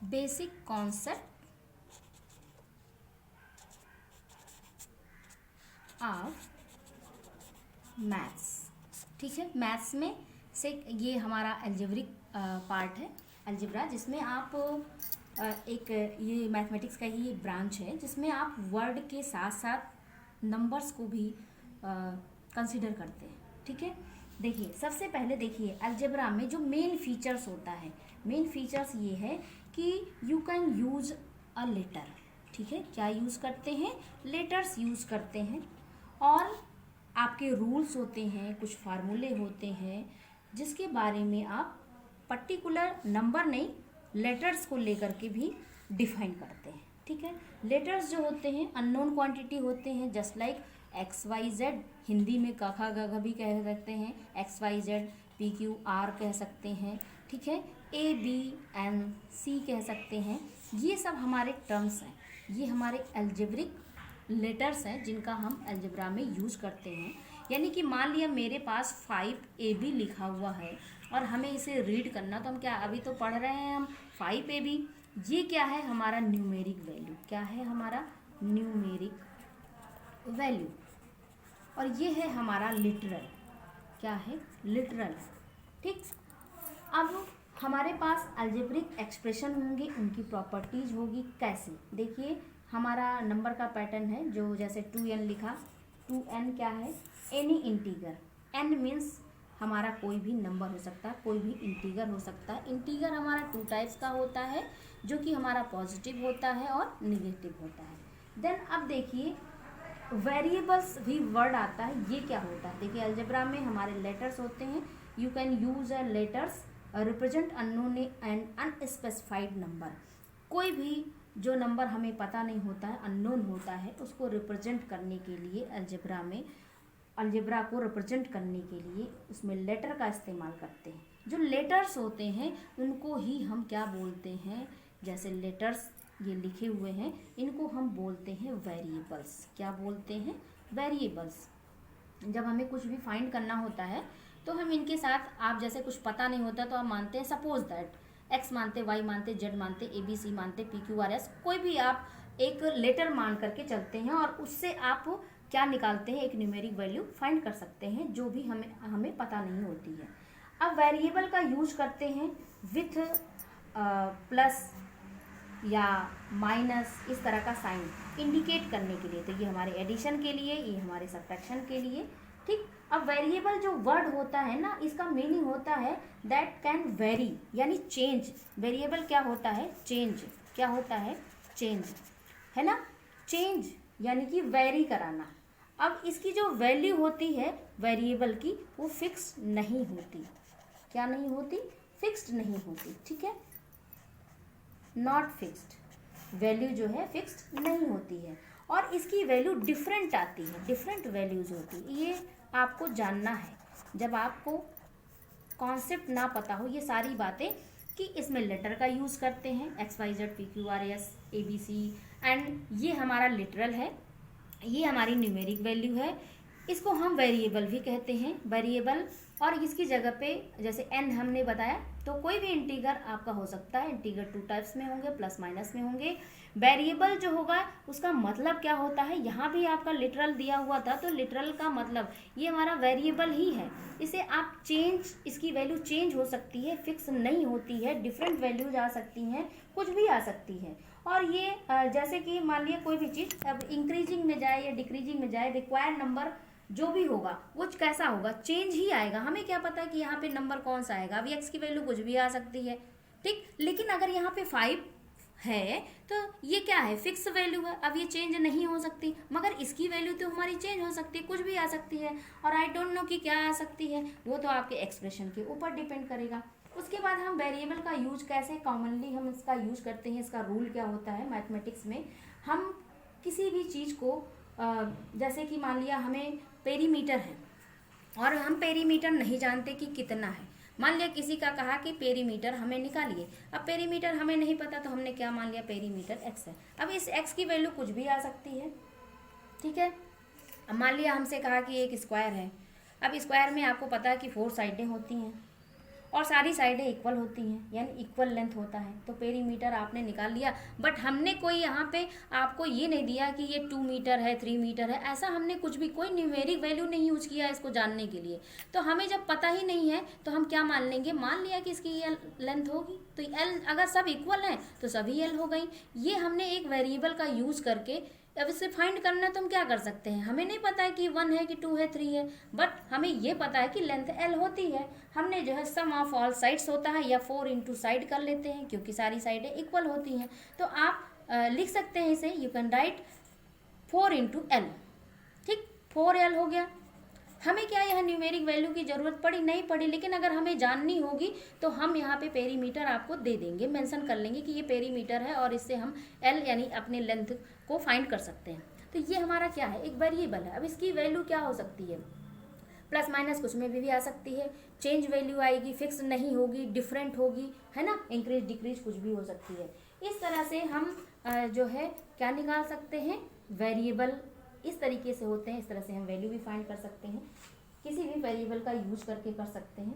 Basic concept of maths. ठीक है, maths में से ये हमारा एल्जेब्रिक पार्ट है, अलजेब्रा, जिसमें आप एक ये मैथमेटिक्स का ही ब्रांच है जिसमें आप वर्ड के साथ साथ नंबर्स को भी कंसिडर करते हैं। ठीक है, देखिए सबसे पहले देखिए अलजेब्रा में जो मेन फीचर्स होता है, मेन फीचर्स ये है कि you can use a letter. ठीक है, क्या यूज़ करते हैं? लेटर्स यूज़ करते हैं। और आपके रूल्स होते हैं, कुछ फार्मूले होते हैं जिसके बारे में आप पर्टिकुलर नंबर नहीं, लेटर्स को लेकर के भी डिफाइन करते हैं। ठीक है, लेटर्स जो होते हैं अननोन क्वांटिटी होते हैं, just like X Y Z, Hindi में क ख ग घ भी कह सकते हैं, X Y Z, P Q R कह सकते हैं। ठीक है, ए बी एन सी कह सकते हैं। ये सब हमारे टर्म्स हैं, ये हमारे एल्जेब्रिक लेटर्स हैं जिनका हम अलजेब्रा में यूज़ करते हैं। यानी कि मान लिया मेरे पास 5AB लिखा हुआ है और हमें इसे रीड करना, तो हम क्या अभी तो पढ़ रहे हैं हम 5AB, ये क्या है? हमारा न्यूमेरिक वैल्यू। क्या है? हमारा न्यूमेरिक वैल्यू। और ये है हमारा लिटरल। क्या है? लिटरल। ठीक, अब हमारे पास अलजेब्रिक एक्सप्रेशन होंगे, उनकी प्रॉपर्टीज होगी। कैसे? देखिए हमारा नंबर का पैटर्न है, जो जैसे 2n लिखा, 2n क्या है? Any integer. n मीन्स हमारा कोई भी नंबर हो सकता है, कोई भी इंटीगर हो सकता है। इंटीगर हमारा 2 टाइप्स का होता है, जो कि हमारा पॉजिटिव होता है और निगेटिव होता है। देन अब देखिए वेरिएबल्स भी वर्ड आता है, ये क्या होता है? देखिए अलजेब्रा में हमारे लेटर्स होते हैं, you can use a letters represent unknown and unspecified number. कोई भी जो नंबर हमें पता नहीं होता है, अननोन होता है, उसको रिप्रेजेंट करने के लिए अलजेब्रा में, अलजेब्रा को रिप्रेजेंट करने के लिए उसमें लेटर का इस्तेमाल करते हैं। जो लेटर्स होते हैं उनको ही हम क्या बोलते हैं? जैसे लेटर्स ये लिखे हुए हैं, इनको हम बोलते हैं वेरिएबल्स। क्या बोलते हैं? वेरिएबल्स। जब हमें कुछ भी फाइंड करना होता है तो हम इनके साथ, आप जैसे कुछ पता नहीं होता तो आप मानते हैं सपोज दैट, एक्स मानते, वाई मानते, जेड मानते, ए बी सी मानते, पी क्यू आर एस, कोई भी आप एक लेटर मान करके चलते हैं और उससे आप क्या निकालते हैं? एक न्यूमेरिक वैल्यू फाइंड कर सकते हैं, जो भी हमें पता नहीं होती है। अब वेरिएबल का यूज करते हैं विथ प्लस या माइनस, इस तरह का साइन इंडिकेट करने के लिए। तो ये हमारे एडिशन के लिए, ये हमारे सब्ट्रैक्शन के लिए। ठीक, अब वेरिएबल जो वर्ड होता है ना, इसका मीनिंग होता है दैट कैन वेरी, यानी चेंज। वेरिएबल क्या होता है? चेंज। क्या होता है? चेंज, है ना? चेंज यानी कि वेरी कराना। अब इसकी जो वैल्यू होती है वेरिएबल की, वो फिक्स नहीं होती। क्या नहीं होती? फिक्स्ड नहीं होती। ठीक है, नॉट फिक्स्ड। वैल्यू जो है फिक्स्ड नहीं होती है और इसकी वैल्यू डिफरेंट आती है, डिफरेंट वैल्यूज होती है। ये आपको जानना है जब आपको कॉन्सेप्ट ना पता हो, ये सारी बातें, कि इसमें लेटर का यूज़ करते हैं, X Y Z P Q R S A B C, and ये हमारा लिटरल है, ये हमारी न्यूमेरिक वैल्यू है। इसको हम वेरिएबल भी कहते हैं, वेरिएबल। और इसकी जगह पे जैसे n हमने बताया, तो कोई भी इंटीगर आपका हो सकता है। इंटीगर 2 टाइप्स में होंगे, प्लस माइनस में होंगे। वेरिएबल जो होगा उसका मतलब क्या होता है? यहाँ भी आपका लिटरल दिया हुआ था, तो लिटरल का मतलब ये हमारा वेरिएबल ही है। इसे आप चेंज, इसकी वैल्यू चेंज हो सकती है, फिक्स नहीं होती है, डिफरेंट वैल्यूज आ सकती हैं, कुछ भी आ सकती है। और ये जैसे कि मान लिया कोई भी चीज़ अब इंक्रीजिंग में जाए या डिक्रीजिंग में जाए, रिक्वायर्ड नंबर जो भी होगा वो कैसा होगा? चेंज ही आएगा। हमें क्या पता है कि यहाँ पे नंबर कौन सा आएगा? अभी एक्स की वैल्यू कुछ भी आ सकती है। ठीक, लेकिन अगर यहाँ पे 5 है तो ये क्या है? फिक्स वैल्यू है, अब ये चेंज नहीं हो सकती। मगर इसकी वैल्यू तो हमारी चेंज हो सकती है, कुछ भी आ सकती है। और आई डोंट नो कि क्या आ सकती है, वो तो आपके एक्सप्रेशन के ऊपर डिपेंड करेगा। उसके बाद हम वेरिएबल का यूज कैसे कॉमनली हम इसका यूज करते हैं, इसका रूल क्या होता है मैथमेटिक्स में? हम किसी भी चीज़ को जैसे कि मान लिया हमें पेरीमीटर है और हम पेरीमीटर नहीं जानते कि कितना है। मान लिया किसी का कहा कि पेरीमीटर हमें निकालिए, अब पेरीमीटर हमें नहीं पता, तो हमने क्या मान लिया? पेरीमीटर x है। अब इस x की वैल्यू कुछ भी आ सकती है। ठीक है, अब मान लिया हमसे कहा कि एक स्क्वायर है। अब स्क्वायर में आपको पता है कि 4 साइडें होती हैं और सारी साइडें इक्वल होती हैं, यानी इक्वल लेंथ होता है, तो पेरीमीटर आपने निकाल लिया। बट हमने कोई यहाँ पे आपको ये नहीं दिया कि ये 2 मीटर है, 3 मीटर है, ऐसा हमने कुछ भी कोई न्यूमेरिक वैल्यू नहीं यूज किया इसको जानने के लिए। तो हमें जब पता ही नहीं है तो हम क्या मान लेंगे, मान लिया कि इसकी ये लेंथ होगी, तो एल अगर सब इक्वल हैं तो सभी एल हो गई। ये हमने एक वेरिएबल का यूज करके, अब इसे फाइंड करना है तो हम क्या कर सकते हैं, हमें नहीं पता है कि 1 है कि 2 है 3 है, बट हमें ये पता है कि लेंथ एल होती है। हमने जो है सम ऑफ ऑल साइड्स होता है, या 4 इंटू साइड कर लेते हैं क्योंकि सारी साइडें इक्वल होती हैं। तो आप लिख सकते हैं इसे, you can write 4 into L, ठीक, 4L हो गया। हमें क्या यहाँ न्यूमेरिक वैल्यू की ज़रूरत पड़ी, नहीं पड़ी, लेकिन अगर हमें जाननी होगी तो हम यहाँ पे पेरीमीटर आपको दे देंगे, मेंशन कर लेंगे कि ये पेरीमीटर है और इससे हम L यानी अपने लेंथ को फाइंड कर सकते हैं। तो ये हमारा क्या है, एक वेरिएबल है। अब इसकी वैल्यू क्या हो सकती है, प्लस माइनस कुछ में भी आ सकती है, चेंज वैल्यू आएगी, फिक्स नहीं होगी, डिफरेंट होगी, है ना, इंक्रीज डिक्रीज कुछ भी हो सकती है। इस तरह से हम जो है क्या निकाल सकते हैं, वेरिएबल इस तरीके से होते हैं, इस तरह से हम वैल्यू भी फाइंड कर सकते हैं, किसी भी वेरिएबल का यूज करके कर सकते हैं।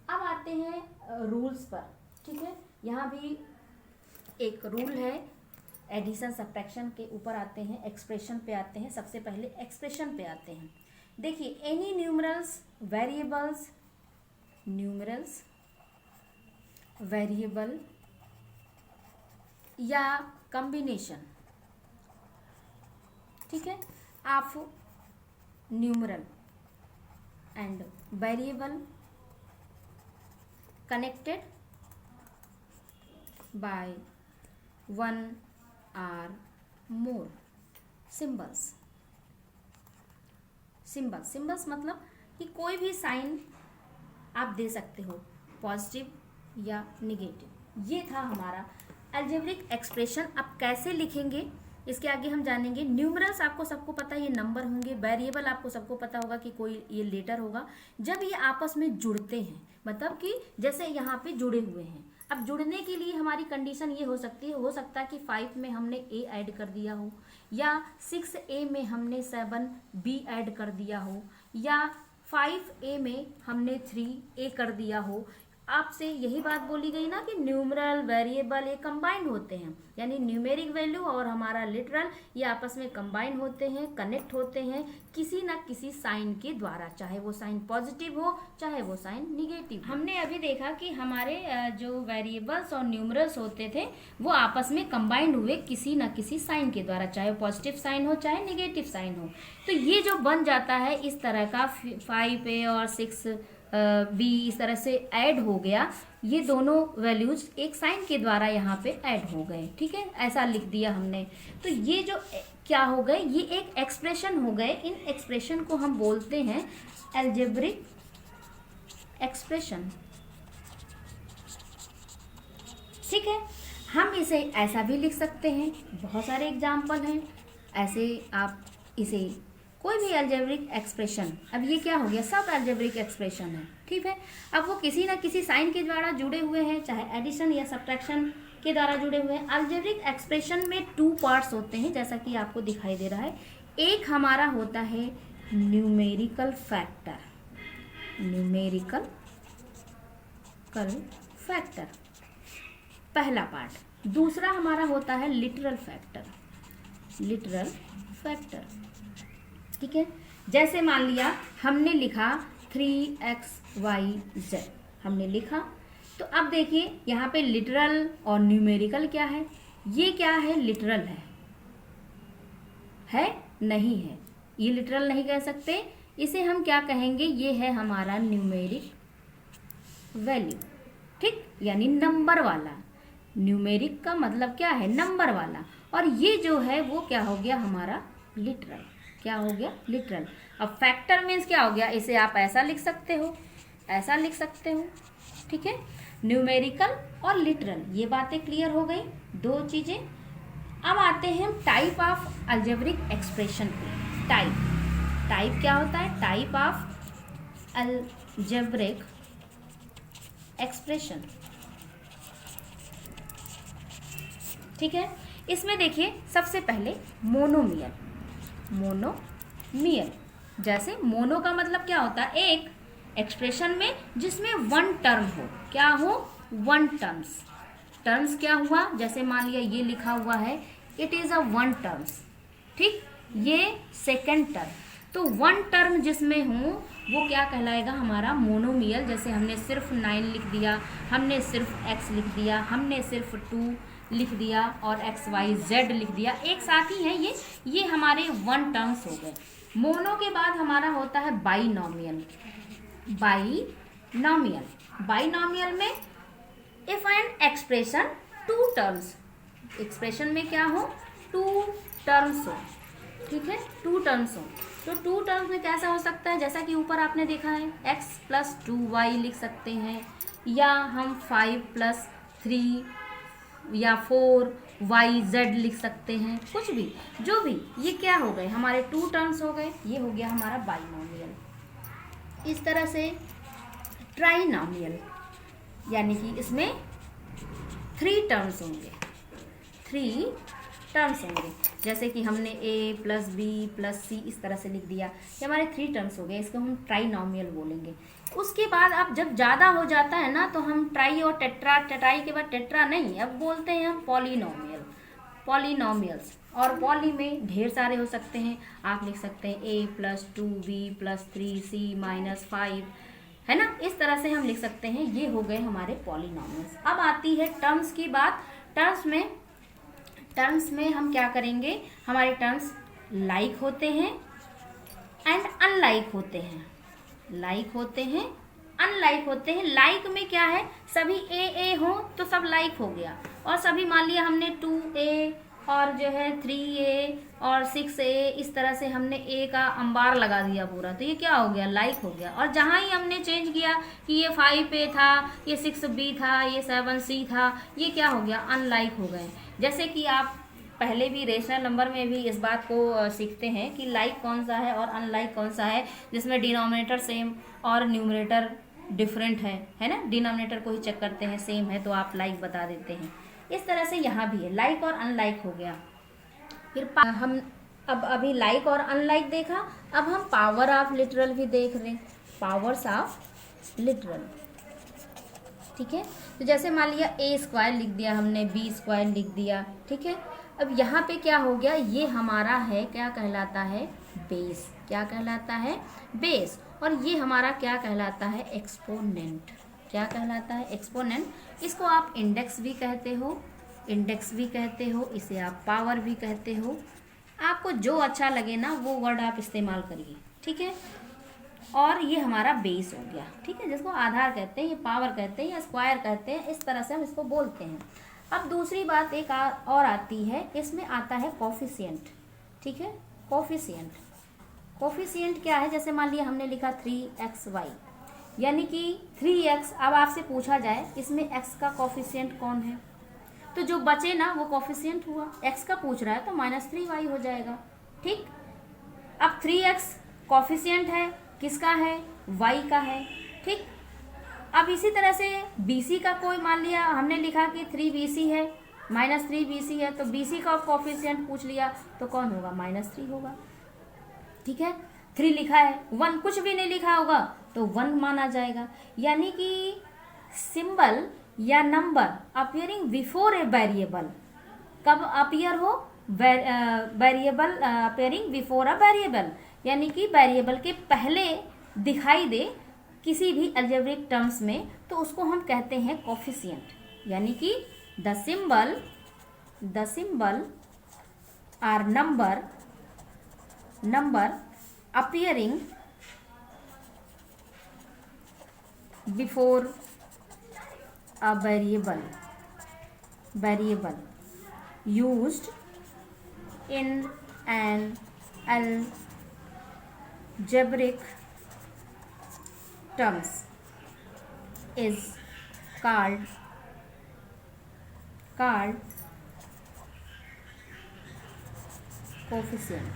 अब आते हैं रूल्स पर, ठीक है, यहाँ भी एक रूल है, एडिशन सब्ट्रैक्शन के ऊपर आते हैं, एक्सप्रेशन पे आते हैं। सबसे पहले एक्सप्रेशन पे आते हैं। देखिए, any numerals variables, numerals variable या कॉम्बिनेशन, ठीक है, of numeral and variable connected by 1 or more symbols. Symbols मतलब कि कोई भी साइन आप दे सकते हो, पॉजिटिव या निगेटिव। ये था हमारा अलजेब्रिक एक्सप्रेशन। अब कैसे लिखेंगे इसके आगे हम जानेंगे। न्यूमरल्स आपको सबको पता है ये नंबर होंगे, वेरिएबल आपको सबको पता होगा कि कोई ये लेटर होगा। जब ये आपस में जुड़ते हैं, मतलब कि जैसे यहाँ पे जुड़े हुए हैं, अब जुड़ने के लिए हमारी कंडीशन ये हो सकती है, हो सकता है कि 5 में हमने A ऐड कर दिया हो, या 6A में हमने 7B ऐड कर दिया हो, या 5A में हमने 3A कर दिया हो। आपसे यही बात बोली गई ना कि न्यूमरल वेरिएबल ये कंबाइंड होते हैं, यानी न्यूमेरिक वैल्यू और हमारा लिटरल ये आपस में कंबाइंड होते हैं, कनेक्ट होते हैं किसी ना किसी साइन के द्वारा, चाहे वो साइन पॉजिटिव हो चाहे वो साइन निगेटिव। हमने अभी देखा कि हमारे जो वेरिएबल्स और न्यूमरल्स होते थे वो आपस में कंबाइंड हुए किसी ना किसी साइन के द्वारा, चाहे पॉजिटिव साइन हो चाहे निगेटिव साइन हो। तो ये जो बन जाता है इस तरह का 5A और 6B इस तरह से ऐड हो गया, ये दोनों वैल्यूज एक साइन के द्वारा यहाँ पे ऐड हो गए, ठीक है, ऐसा लिख दिया हमने। तो ये जो क्या हो गए, ये एक एक्सप्रेशन हो गए। इन एक्सप्रेशन को हम बोलते हैं अलजेब्रिक एक्सप्रेशन, ठीक है। हम इसे ऐसा भी लिख सकते हैं, बहुत सारे एग्जाम्पल हैं ऐसे। आप इसे कोई भी अलजेब्रिक एक्सप्रेशन, अब ये क्या हो गया, सब अलजेब्रिक एक्सप्रेशन है, ठीक है। अब वो किसी ना किसी साइन के द्वारा जुड़े हुए हैं, चाहे एडिशन या सब्ट्रैक्शन के द्वारा जुड़े हुए हैं। अलजेब्रिक एक्सप्रेशन में 2 पार्ट्स होते हैं, जैसा कि आपको दिखाई दे रहा है। एक हमारा होता है न्यूमेरिकल फैक्टर, न्यूमेरिकल फैक्टर पहला पार्ट। दूसरा हमारा होता है लिटरल फैक्टर, लिटरल फैक्टर, ठीक है। जैसे मान लिया हमने लिखा 3xyz, हमने लिखा, तो अब देखिए यहाँ पे लिटरल और न्यूमेरिकल क्या है, ये क्या है, लिटरल है नहीं है, ये लिटरल नहीं कह सकते, इसे हम क्या कहेंगे, ये है हमारा न्यूमेरिक वैल्यू, ठीक, यानी नंबर वाला। न्यूमेरिक का मतलब क्या है, नंबर वाला, और ये जो है वो क्या हो गया हमारा लिटरल, क्या हो गया लिटरल। अब फैक्टर मीन्स क्या हो गया, इसे आप ऐसा लिख सकते हो, ऐसा लिख सकते हो, ठीक है। न्यूमेरिकल और लिटरल, ये बातें क्लियर हो गई, 2 चीजें। अब आते हैं टाइप ऑफ अलजेब्रिक एक्सप्रेशन पे। टाइप क्या होता है, टाइप ऑफ अलजेब्रिक एक्सप्रेशन, ठीक है। इसमें देखिए सबसे पहले मोनोमियल, जैसे मोनो का मतलब क्या होता है, एक, एक्सप्रेशन में जिसमें वन टर्म हो, क्या हो, वन टर्म्स। टर्म्स क्या हुआ, जैसे मान लिया ये लिखा हुआ है it is a one terms, ठीक, ये सेकंड टर्म, तो वन टर्म जिसमें हो वो क्या कहलाएगा, हमारा मोनोमियल। जैसे हमने सिर्फ 9 लिख दिया, हमने सिर्फ x लिख दिया, हमने सिर्फ 2 लिख दिया और XYZ लिख दिया, एक साथ ही है ये हमारे वन टर्म्स हो गए। मोनो के बाद हमारा होता है बाइनॉमियल। बाइनॉमियल में if an expression two terms, expression में क्या हो, टू टर्म्स हो, ठीक है, टू टर्म्स हो। तो टू टर्म्स में कैसा हो सकता है, जैसा कि ऊपर आपने देखा है x + 2y लिख सकते हैं, या हम 5 + 3 या 4YZ लिख सकते हैं, कुछ भी, जो भी, ये क्या हो गए, हमारे टू टर्म्स हो गए, ये हो गया हमारा बाइनॉमियल। इस तरह से ट्राइनॉमियल, यानी कि इसमें 3 टर्म्स होंगे, 3 टर्म्स होंगे, जैसे कि हमने a + b + c इस तरह से लिख दिया, ये हमारे 3 टर्म्स हो गए, इसको हम ट्राइनॉमियल बोलेंगे। उसके बाद अब जब ज़्यादा हो जाता है ना तो हम ट्राई और टेट्रा, ट्राई के बाद टेट्रा नहीं, अब बोलते हैं हम पॉलिनॉमियल्स। और पॉली में ढेर सारे हो सकते हैं, आप लिख सकते हैं a + 2b + 3c - 5, है ना, इस तरह से हम लिख सकते हैं। ये हो गए हमारे पॉलिनॉमियल्स। अब आती है टर्म्स की बात। टर्म्स में हम क्या करेंगे, हमारे टर्म्स लाइक होते हैं एंड अनलाइक होते हैं, लाइक होते हैं, अनलाइक होते हैं। लाइक में क्या है, सभी ए हो तो सब लाइक हो गया, और सभी मान लिया हमने 2a और जो है 3a और 6a, इस तरह से हमने a का अंबार लगा दिया पूरा, तो ये क्या हो गया, लाइक हो गया। और जहाँ ही हमने चेंज किया कि ये 5a था, ये 6b था, ये 7c था, ये क्या हो गया, अनलाइक हो गए। जैसे कि आप पहले भी रेशनल नंबर में भी इस बात को सीखते हैं कि लाइक कौन सा है और अनलाइक कौन सा है, जिसमें डिनोमिनेटर सेम और न्यूमरेटर डिफरेंट है ना, डिनोमिनेटर को ही चेक करते हैं, सेम है तो आप लाइक बता देते हैं। इस तरह से यहाँ भी है, लाइक और अनलाइक हो गया। फिर हम अब अभी लाइक और अनलाइक देखा, अब हम पावर ऑफ लिटरल भी देख रहे हैं, पावर्स ऑफ लिटरल, ठीक है। तो जैसे मान लिया a² लिख दिया हमने, b² लिख दिया, ठीक है। अब यहाँ पे क्या हो गया, ये हमारा है, क्या कहलाता है, बेस, क्या कहलाता है, बेस। और ये हमारा क्या कहलाता है, एक्सपोनेंट, क्या कहलाता है, एक्सपोनेंट। इसको आप इंडेक्स भी कहते हो, इसे आप पावर भी कहते हो, आपको जो अच्छा लगे ना वो वर्ड आप इस्तेमाल करिए, ठीक है। और ये हमारा बेस हो गया, ठीक है, जिसको आधार कहते हैं, ये पावर कहते हैं या स्क्वायर कहते हैं, इस तरह से हम इसको बोलते हैं। अब दूसरी बात एक और आती है, इसमें आता है कोफिशिएंट, ठीक है। कोफिशिएंट क्या है, जैसे मान लिया हमने लिखा 3xy, यानी कि 3x। अब आपसे पूछा जाए इसमें x का कोफिशिएंट कौन है, तो जो बचे ना वो कोफिशिएंट हुआ, x का पूछ रहा है तो -3y हो जाएगा, ठीक। अब 3x कोफिशिएंट है, किसका है, y का है, ठीक। अब इसी तरह से BC का कोई मान लिया हमने लिखा कि 3BC है, -3BC है, तो BC का कोफिशिएंट पूछ लिया तो कौन होगा, -3 होगा, ठीक है। 3 लिखा है, 1 कुछ भी नहीं लिखा होगा तो 1 माना जाएगा। यानी कि सिंबल या number appearing before a variable कब अपियर हो, variable appearing before a variable, यानी कि वेरिएबल के पहले दिखाई दे किसी भी अलजेब्रिक टर्म्स में, तो उसको हम कहते हैं कोफिशिएंट। यानी कि the symbol are number appearing before a variable used in an algebraic terms is called coefficient,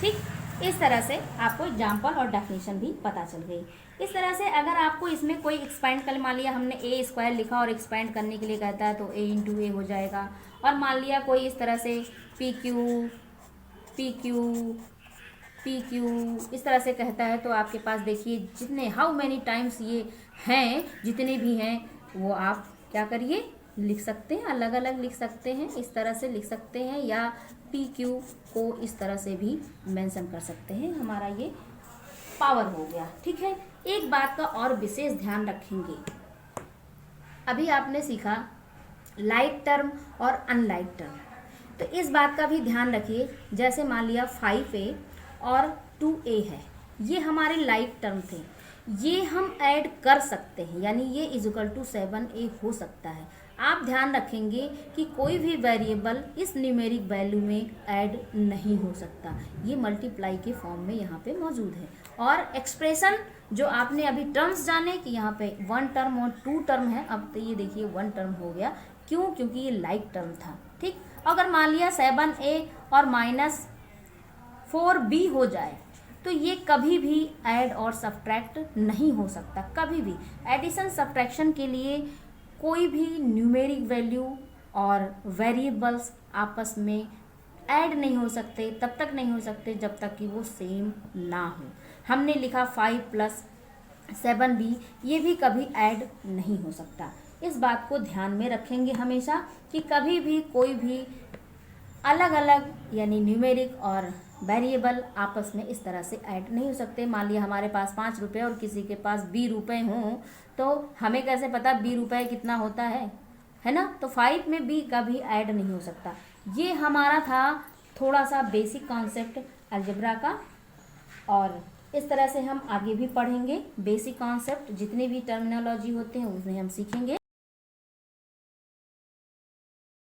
ठीक। इस तरह से आपको एग्जाम्पल और डेफिनेशन भी पता चल गई। इस तरह से अगर आपको इसमें कोई एक्सपेंड कर, मान लिया हमने a² लिखा और एक्सपेंड करने के लिए कहता है तो a × a हो जाएगा। और मान लिया कोई इस तरह से PQ पी क्यू इस तरह से कहता है, तो आपके पास देखिए जितने हाउ मैनी टाइम्स ये हैं, जितने भी हैं वो आप क्या करिए लिख सकते हैं, अलग अलग लिख सकते हैं, इस तरह से लिख सकते हैं, या पी क्यू को इस तरह से भी मेंशन कर सकते हैं। हमारा ये पावर हो गया। ठीक है, एक बात का और विशेष ध्यान रखेंगे, अभी आपने सीखा लाइक टर्म और अनलाइक टर्म, तो इस बात का भी ध्यान रखिए। जैसे मान लिया 5A और 2A है, ये हमारे लाइक टर्म थे, ये हम ऐड कर सकते हैं, यानी ये इक्वल टू 7A हो सकता है। आप ध्यान रखेंगे कि कोई भी वेरिएबल इस न्यूमेरिक वैल्यू में ऐड नहीं हो सकता, ये मल्टीप्लाई के फॉर्म में यहाँ पे मौजूद है। और एक्सप्रेशन जो आपने अभी टर्म्स जाने कि यहाँ पे 1 टर्म और 2 टर्म है, अब तो ये देखिए 1 टर्म हो गया, क्यों? क्योंकि ये लाइक टर्म था। ठीक, अगर मान लिया 7A और -4B हो जाए तो ये कभी भी ऐड और सब्ट्रैक्ट नहीं हो सकता, कभी भी। एडिशन सब्ट्रैक्शन के लिए कोई भी न्यूमेरिक वैल्यू और वेरिएबल्स आपस में ऐड नहीं हो सकते, तब तक नहीं हो सकते जब तक कि वो सेम ना हो। हमने लिखा 5 + 7B, ये भी कभी ऐड नहीं हो सकता। इस बात को ध्यान में रखेंगे हमेशा कि कभी भी कोई भी अलग अलग यानी न्यूमेरिक और वेरिएबल आपस में इस तरह से ऐड नहीं हो सकते। मान लिया हमारे पास 5 रुपये और किसी के पास 20 रुपये हों, तो हमें कैसे पता 20 रुपये कितना होता है ना? तो 5 में B कभी ऐड नहीं हो सकता। ये हमारा था थोड़ा सा बेसिक कॉन्सेप्ट अलजेब्रा का, और इस तरह से हम आगे भी पढ़ेंगे बेसिक कॉन्सेप्ट, जितने भी टर्मिनोलॉजी होते हैं उन्हें हम सीखेंगे।